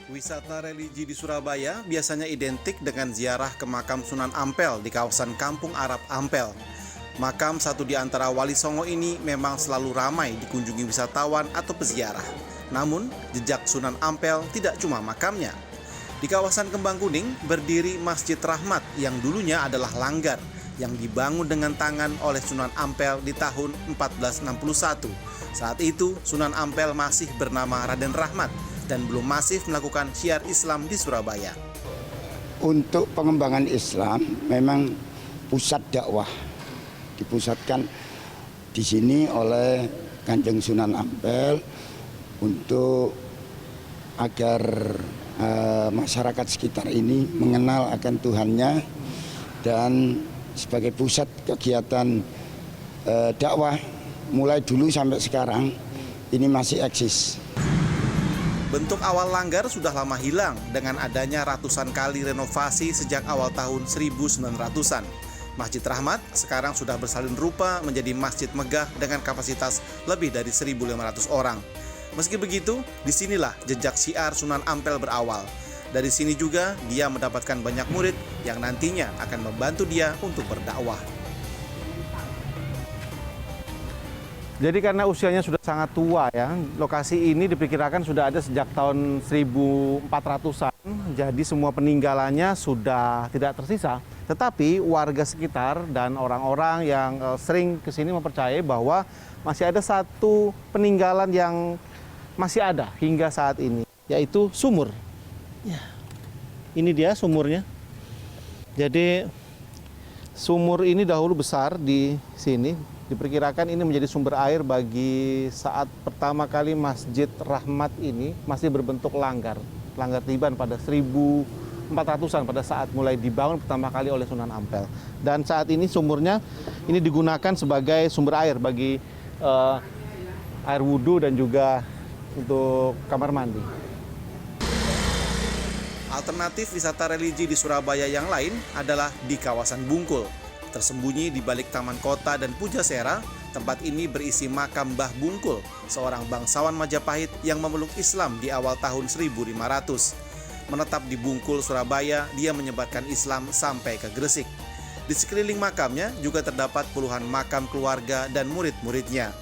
Wisata religi di Surabaya biasanya identik dengan ziarah ke makam Sunan Ampel di kawasan Kampung Arab Ampel. Makam satu di antara Wali Songo ini memang selalu ramai dikunjungi wisatawan atau peziarah. Namun, jejak Sunan Ampel tidak cuma makamnya. Di kawasan Kembang Kuning berdiri Masjid Rahmat yang dulunya adalah langgar yang dibangun dengan tangan oleh Sunan Ampel di tahun 1461. Saat itu, Sunan Ampel masih bernama Raden Rahmat dan belum masif melakukan syiar Islam di Surabaya. Untuk pengembangan Islam memang pusat dakwah dipusatkan di sini oleh Kanjeng Sunan Ampel untuk agar masyarakat sekitar ini mengenal akan Tuhannya dan sebagai pusat kegiatan dakwah mulai dulu sampai sekarang ini masih eksis. Bentuk awal langgar sudah lama hilang dengan adanya ratusan kali renovasi sejak awal tahun 1900-an. Masjid Rahmat sekarang sudah bersalin rupa menjadi masjid megah dengan kapasitas lebih dari 1.500 orang. Meski begitu, disinilah jejak syiar Sunan Ampel berawal. Dari sini juga dia mendapatkan banyak murid yang nantinya akan membantu dia untuk berdakwah. Jadi karena usianya sudah sangat tua ya, lokasi ini diperkirakan sudah ada sejak tahun 1400-an. Jadi semua peninggalannya sudah tidak tersisa. Tetapi warga sekitar dan orang-orang yang sering kesini mempercayai bahwa masih ada satu peninggalan yang masih ada hingga saat ini, yaitu sumur. Ya, ini dia sumurnya. Jadi sumur ini dahulu besar di sini. Diperkirakan ini menjadi sumber air bagi saat pertama kali Masjid Rahmat ini masih berbentuk langgar tiban pada 1400-an pada saat mulai dibangun pertama kali oleh Sunan Ampel. Dan saat ini sumurnya ini digunakan sebagai sumber air bagi air wudhu dan juga untuk kamar mandi. Alternatif wisata religi di Surabaya yang lain adalah di kawasan Bungkul. Tersembunyi di balik Taman Kota dan Pujasera, tempat ini berisi makam Mbah Bungkul, seorang bangsawan Majapahit yang memeluk Islam di awal tahun 1500. Menetap di Bungkul, Surabaya, dia menyebarkan Islam sampai ke Gresik. Di sekeliling makamnya juga terdapat puluhan makam keluarga dan murid-muridnya.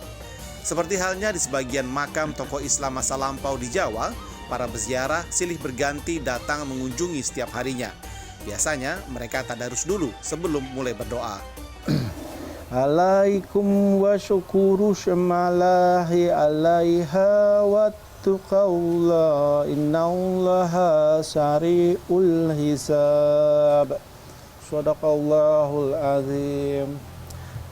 Seperti halnya di sebagian makam tokoh Islam masa lampau di Jawa, para peziarah silih berganti datang mengunjungi setiap harinya. Biasanya mereka tadarus dulu sebelum mulai berdoa. Alaikum wa syukuru syamalahi alaiha wa tuqawla innallaha sari'ul hisab. Sadaqallahul azim.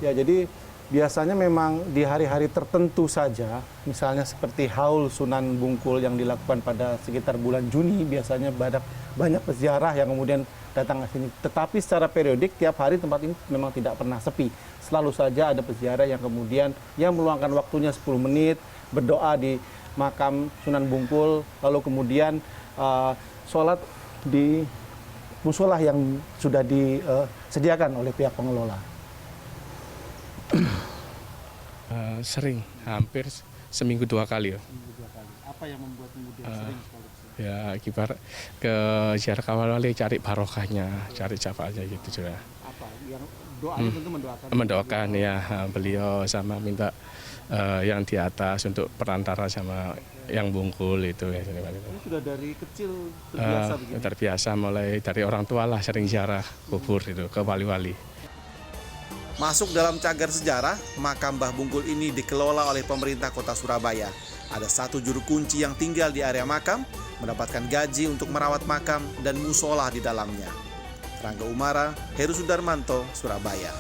Ya, jadi biasanya memang di hari-hari tertentu saja, misalnya seperti haul Sunan Bungkul yang dilakukan pada sekitar bulan Juni, biasanya banyak peziarah yang kemudian datang ke sini. Tetapi secara periodik tiap hari tempat ini memang tidak pernah sepi. Selalu saja ada peziarah yang kemudian meluangkan waktunya 10 menit berdoa di makam Sunan Bungkul, lalu kemudian sholat di musola yang sudah disediakan oleh pihak pengelola. Sering, hampir seminggu 2 kali. Apa yang membuat kemudian sering sekali? Ya, kibar ke ziarah Wali cari barokahnya, cari syafaatnya gitu juga. Apa yang doanya tentu mendoakan? Mendoakan ya beliau sama minta yang di atas untuk perantara sama yang Bungkul itu. Ini sudah dari kecil terbiasa begini? Terbiasa mulai dari orang tua lah sering ziarah kubur itu ke wali-wali. Masuk dalam cagar sejarah, makam Mbah Bungkul ini dikelola oleh pemerintah kota Surabaya. Ada satu juru kunci yang tinggal di area makam, mendapatkan gaji untuk merawat makam dan musola di dalamnya. Rangga Umara, Heru Sudarmanto, Surabaya.